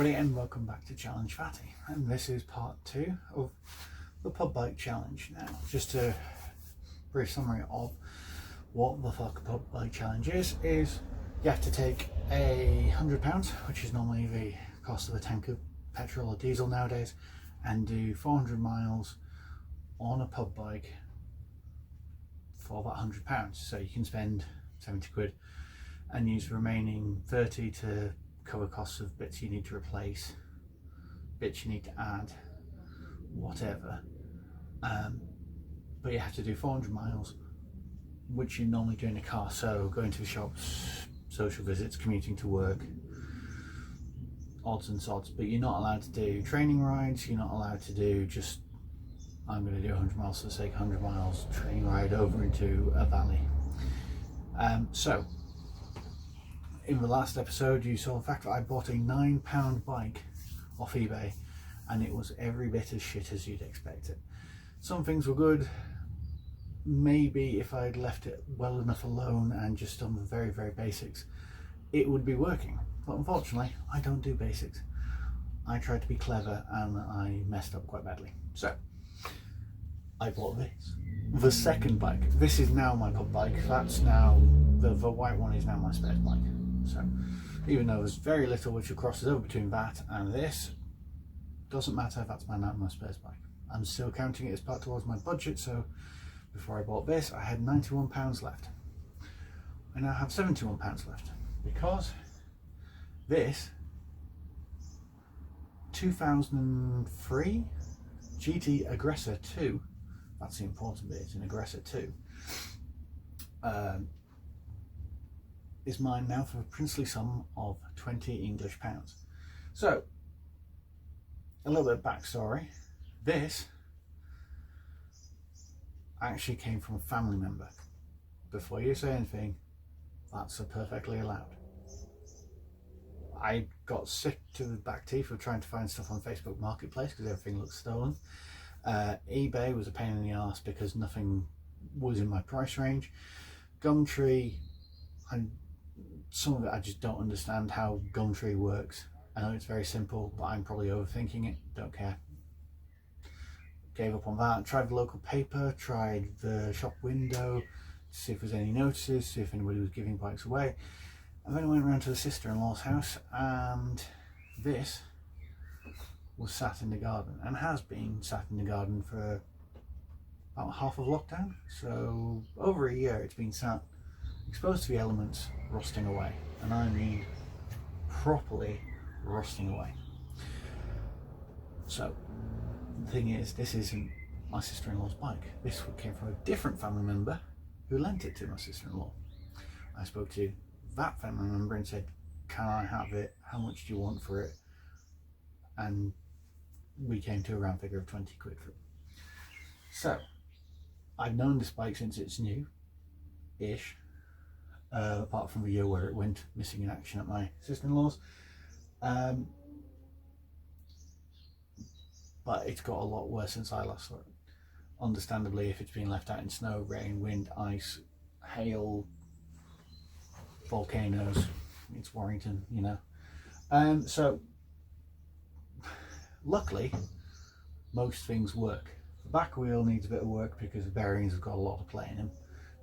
everybody, and welcome back to Challenge Fatty, and this is part 2 of the pub bike challenge. Now, just a brief summary of what the fuck pub bike challenge is you have to take £100, which is normally the cost of a tank of petrol or diesel nowadays, and do 400 miles on a pub bike for that £100. So you can spend 70 quid and use the remaining 30 to cover costs of bits you need to replace, bits you need to add, whatever. But you have to do 400 miles, which you normally do in a car. So going to the shops, social visits, commuting to work, odds and sods. But you're not allowed to do training rides. You're not allowed to do just, I'm going to do 100 miles for the sake of 100 miles training ride over into a valley. So in the last episode you saw the fact that I bought a £9 bike off eBay, and it was every bit as shit as you'd expect it. Some things were good. Maybe if I'd left it well enough alone and just done the very basics, it would be working. But unfortunately, I don't do basics. I tried to be clever and I messed up quite badly. So I bought this. The second bike. This is now my pub bike. That's now, the white one is now my spares bike. So even though there's very little which crosses over between that and this, doesn't matter, that's my spares bike. I'm still counting it as part towards my budget, so before I bought this I had £91 left. I now have £71 left because this 2003 GT Aggressor 2, that's the important bit, it's an Aggressor 2, is mine now for a princely sum of 20 English pounds. So a little bit of backstory. This actually came from a family member. Before you say anything, that's perfectly allowed. I got sick to the back teeth of trying to find stuff on Facebook Marketplace because everything looked stolen. eBay was a pain in the arse because nothing was in my price range. Gumtree, some of it I just don't understand how Gumtree works. I know it's very simple, but I'm probably overthinking it, don't care. Gave up on that, tried the local paper, tried the shop window to see if there's any notices, see if anybody was giving bikes away. And then I went around to the sister-in-law's house, and this was sat in the garden, and has been sat in the garden for about half of lockdown. So over a year it's been sat, exposed to the elements, rusting away, and I mean properly rusting away. So the thing is, this isn't my sister-in-law's bike. This came from a different family member who lent it to my sister-in-law. I spoke to that family member and said, can I have it? How much do you want for it? And we came to a round figure of 20 quid for it. So I've known this bike since it's new-ish, apart from the year where it went missing in action at my sister-in-law's. But it's got a lot worse since I last saw it. Understandably, if it's been left out in snow, rain, wind, ice, hail, volcanoes, it's Warrington, you know. So luckily most things work. The back wheel needs a bit of work because the bearings have got a lot of play in them,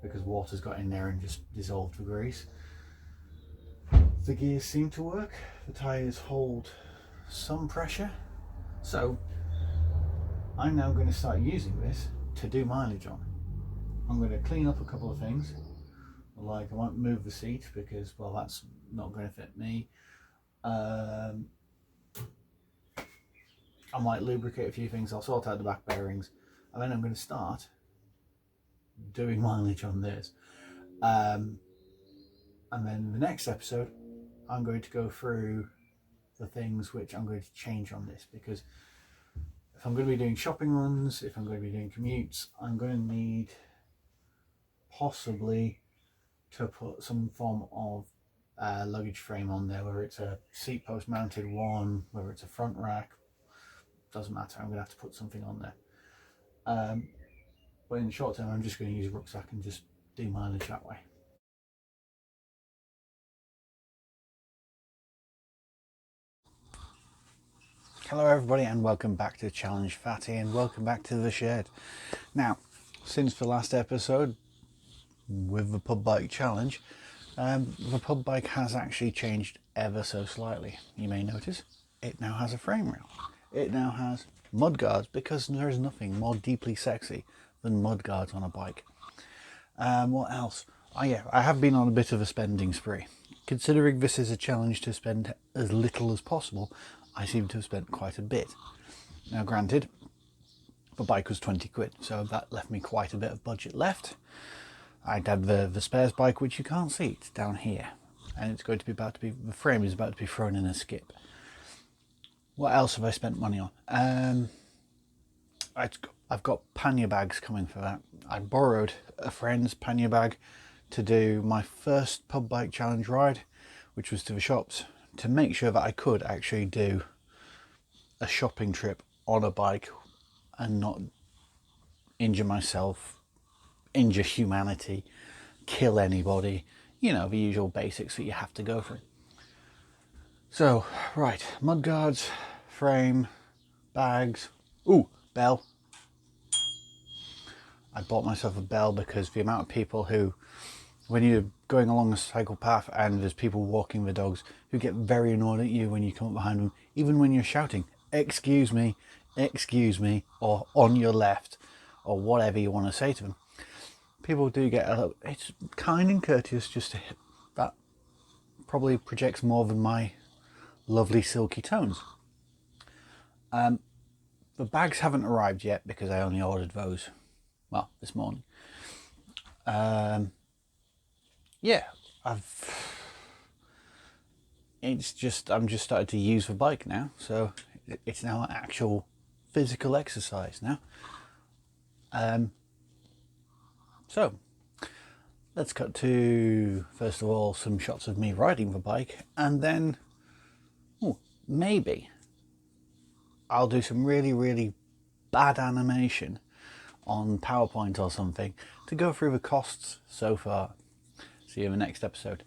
because water's got in there and just dissolved the grease. The gears seem to work, the tyres hold some pressure. So I'm now going to start using this to do mileage on. I'm going to clean up a couple of things, like I won't move the seat because, well, that's not going to fit me. I might lubricate a few things, I'll sort out the back bearings, and then I'm going to start doing mileage on this. And then in the next episode I'm going to go through the things which I'm going to change on this, because if I'm going to be doing shopping runs, if I'm going to be doing commutes, I'm going to need possibly to put some form of luggage frame on there, whether it's a seat post mounted one, whether it's a front rack, doesn't matter. I'm going to have to put something on there. But in the short term I'm just going to use a rucksack and just do mileage that way. Hello everybody and welcome back to Challenge Fatty and welcome back to the shed. Now, since the last episode with the pub bike challenge, the pub bike has actually changed ever so slightly. You may notice it now has a frame rail. It now has mud guards, because there is nothing more deeply sexy than mud guards on a bike. What else? Oh yeah, I have been on a bit of a spending spree. Considering this is a challenge to spend as little as possible, I seem to have spent quite a bit. Now granted, the bike was 20 quid, so that left me quite a bit of budget left. I'd had the spares bike, which you can't see, it's down here. And it's going to be the frame is about to be thrown in a skip. What else have I spent money on? I've got pannier bags coming for that. I borrowed a friend's pannier bag to do my first pub bike challenge ride, which was to the shops, to make sure that I could actually do a shopping trip on a bike and not injure myself, injure humanity, kill anybody, you know, the usual basics that you have to go through. So, right, mudguards, frame, bags, ooh, bell. I bought myself a bell because the amount of people who, when you're going along a cycle path and there's people walking the dogs, who get very annoyed at you when you come up behind them, even when you're shouting, excuse me, or on your left, or whatever you want to say to them. People do get it's kind and courteous just to hit. That probably projects more than my lovely silky tones. The bags haven't arrived yet because I only ordered those, well, this morning. Yeah, I'm just started to use the bike now, so it's now an actual physical exercise now. So let's cut to, first of all, some shots of me riding the bike, and then maybe I'll do some really bad animation on PowerPoint or something to go through the costs so far. See you in the next episode.